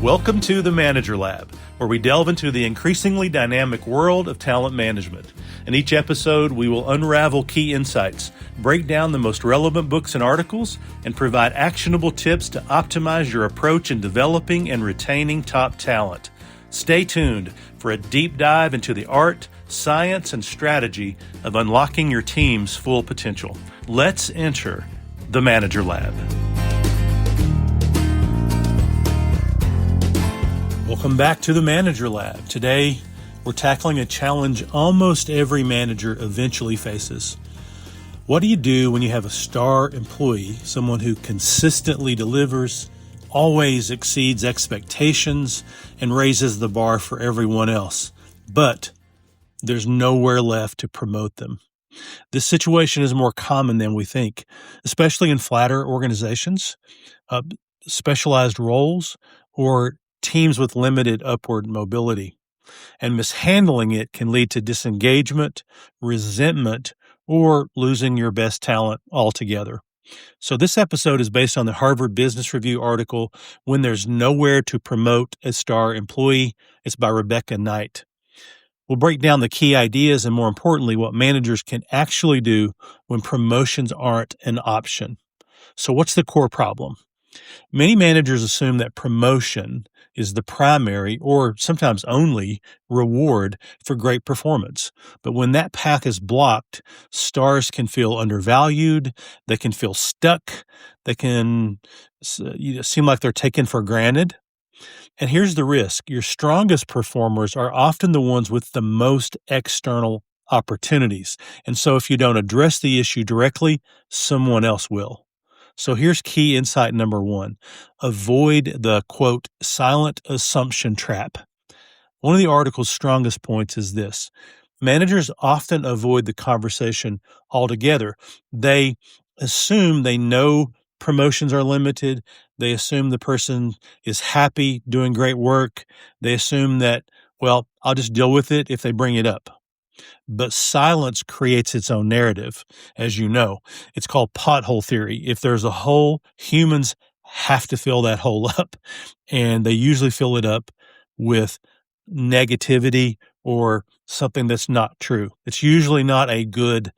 Welcome to the Manager Lab, where we delve into the increasingly dynamic world of talent management. In each episode, we will unravel key insights, break down the most relevant books and articles, and provide actionable tips to optimize your approach in developing and retaining top talent. Stay tuned for a deep dive into the art, science, and strategy of unlocking your team's full potential. Let's enter the Manager Lab. Welcome back to the Manager Lab. Today, we're tackling a challenge almost every manager eventually faces. What do you do when you have a star employee, someone who consistently delivers, always exceeds expectations, and raises the bar for everyone else, but there's nowhere left to promote them? This situation is more common than we think, especially in flatter organizations, specialized roles, or teams with limited upward mobility. And mishandling it can lead to disengagement, resentment, or losing your best talent altogether. So this episode is based on the Harvard Business Review article, When There's Nowhere to Promote a Star Employee. It's by Rebecca Knight. We'll break down the key ideas and, more importantly, what managers can actually do when promotions aren't an option. So what's the core problem? Many managers assume that promotion is the primary or sometimes only reward for great performance. But when that path is blocked, stars can feel undervalued, they can feel stuck, they can seem like they're taken for granted. And here's the risk. Your strongest performers are often the ones with the most external opportunities. And so if you don't address the issue directly, someone else will. So here's key insight number one. Avoid the, quote, silent assumption trap. One of the article's strongest points is this. Managers often avoid the conversation altogether. They assume they know promotions are limited. They assume the person is happy doing great work. They assume that, well, I'll just deal with it if they bring it up. But silence creates its own narrative, as you know. It's called pothole theory. If there's a hole, humans have to fill that hole up, and they usually fill it up with negativity or something that's not true. It's usually not a good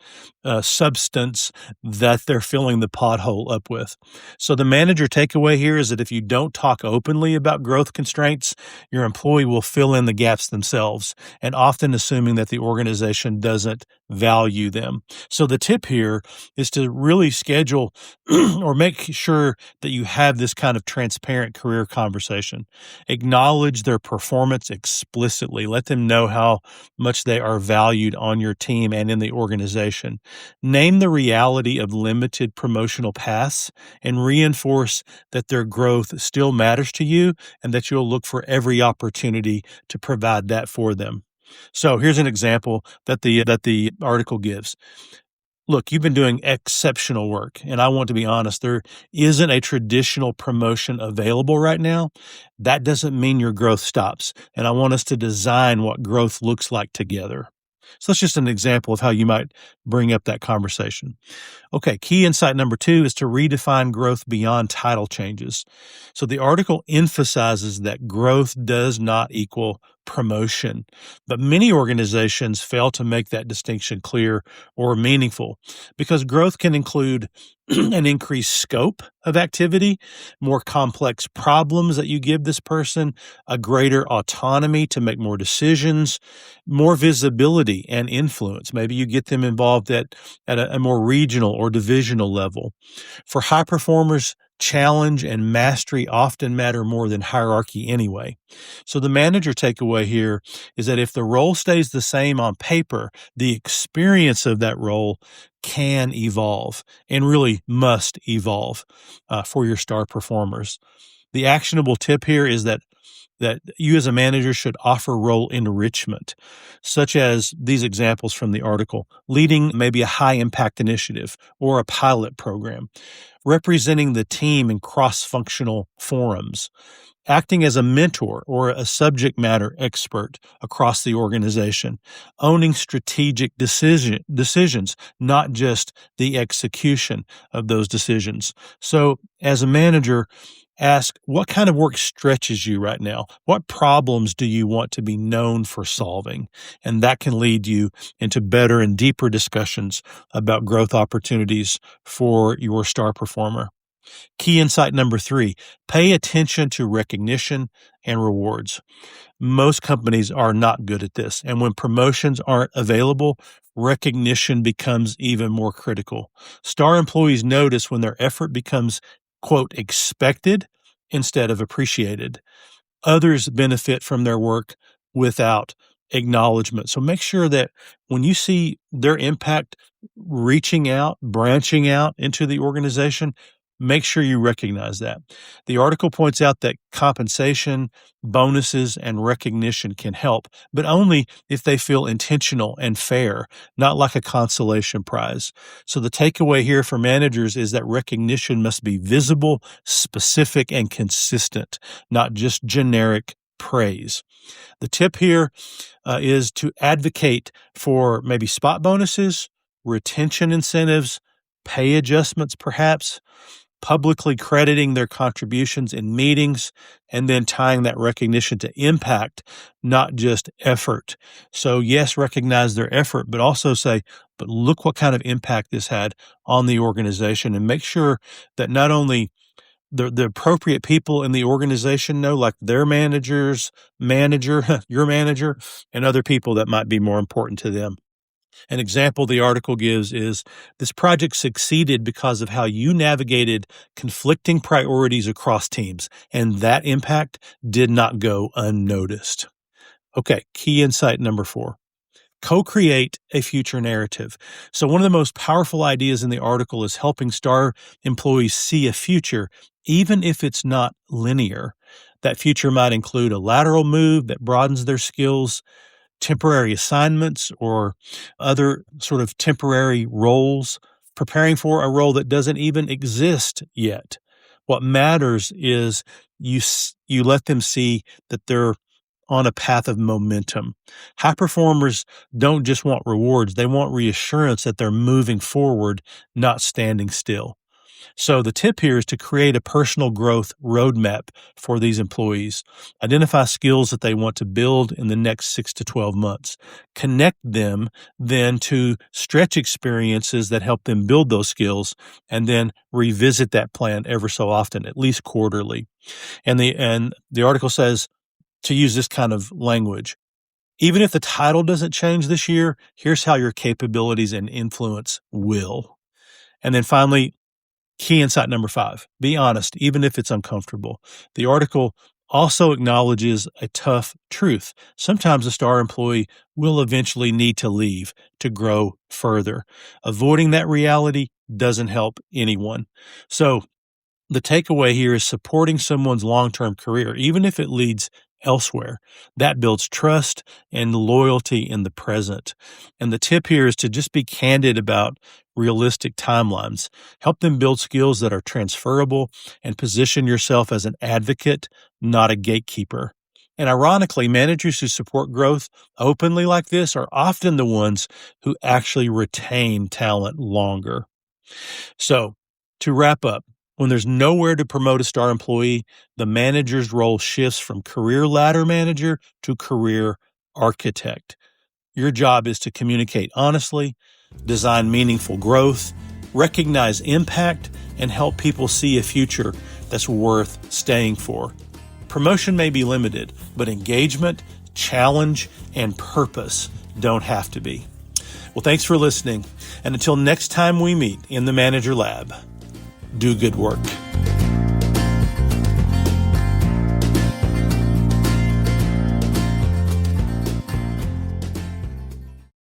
substance that they're filling the pothole up with. So the manager takeaway here is that if you don't talk openly about growth constraints, your employee will fill in the gaps themselves, and often assuming that the organization doesn't value them. So the tip here is to really schedule or make sure that you have this kind of transparent career conversation. Acknowledge their performance explicitly. Let them know how much they are valued on your team and in the organization. Name the reality of limited promotional paths and reinforce that their growth still matters to you and that you'll look for every opportunity to provide that for them. So here's an example that the article gives. Look, you've been doing exceptional work, and I want to be honest, there isn't a traditional promotion available right now. That doesn't mean your growth stops, and I want us to design what growth looks like together. So that's just an example of how you might bring up that conversation. Okay, key insight number two is to redefine growth beyond title changes. So the article emphasizes that growth does not equal promotion, but many organizations fail to make that distinction clear or meaningful because growth can include an increased scope of activity, more complex problems that you give this person, a greater autonomy to make more decisions, more visibility and influence. Maybe you get them involved at a more regional or divisional level. For high performers, challenge and mastery often matter more than hierarchy anyway. So the manager takeaway here is that if the role stays the same on paper, the experience of that role can evolve and really must evolve for your star performers. The actionable tip here is that you as a manager should offer role enrichment, such as these examples from the article, leading maybe a high-impact initiative or a pilot program, representing the team in cross-functional forums, acting as a mentor or a subject matter expert across the organization, owning strategic decisions, not just the execution of those decisions. So as a manager, Ask, what kind of work stretches you right now? What problems do you want to be known for solving? And that can lead you into better and deeper discussions about growth opportunities for your star performer. Key insight number 3, pay attention to recognition and rewards. Most companies are not good at this. And when promotions aren't available, recognition becomes even more critical. Star employees notice when their effort becomes, quote, expected instead of appreciated. Others benefit from their work without acknowledgement. So make sure that when you see their impact reaching out, branching out into the organization, make sure you recognize that. The article points out that compensation, bonuses, and recognition can help, but only if they feel intentional and fair, not like a consolation prize. So the takeaway here for managers is that recognition must be visible, specific, and consistent, not just generic praise. The tip here is to advocate for maybe spot bonuses, retention incentives, pay adjustments perhaps, publicly crediting their contributions in meetings, and then tying that recognition to impact, not just effort. So yes, recognize their effort, but also say, but look what kind of impact this had on the organization, and make sure that not only the appropriate people in the organization know, like their manager, your manager, and other people that might be more important to them. An example the article gives is this project succeeded because of how you navigated conflicting priorities across teams, and that impact did not go unnoticed. Okay, key insight number 4. Co-create a future narrative. So one of the most powerful ideas in the article is helping star employees see a future, even if it's not linear. That future might include a lateral move that broadens their skills, temporary assignments, or other sort of temporary roles, preparing for a role that doesn't even exist yet. What matters is you let them see that they're on a path of momentum. High performers don't just want rewards, they want reassurance that they're moving forward, not standing still. So the tip here is to create a personal growth roadmap for these employees. Identify skills that they want to build in the next 6 to 12 months. Connect them then to stretch experiences that help them build those skills, and then revisit that plan ever so often, at least quarterly. And the article says to use this kind of language. Even if the title doesn't change this year, here's how your capabilities and influence will. And then finally, key insight number 5, be honest, even if it's uncomfortable. The article also acknowledges a tough truth. Sometimes a star employee will eventually need to leave to grow further. Avoiding that reality doesn't help anyone. So the takeaway here is supporting someone's long-term career, even if it leads elsewhere. That builds trust and loyalty in the present. And the tip here is to just be candid about realistic timelines. Help them build skills that are transferable, and position yourself as an advocate, not a gatekeeper. And ironically, managers who support growth openly like this are often the ones who actually retain talent longer. So, to wrap up, when there's nowhere to promote a star employee, the manager's role shifts from career ladder manager to career architect. Your job is to communicate honestly, design meaningful growth, recognize impact, and help people see a future that's worth staying for. Promotion may be limited, but engagement, challenge, and purpose don't have to be. Well, thanks for listening. And until next time we meet in the Manager Lab, do good work.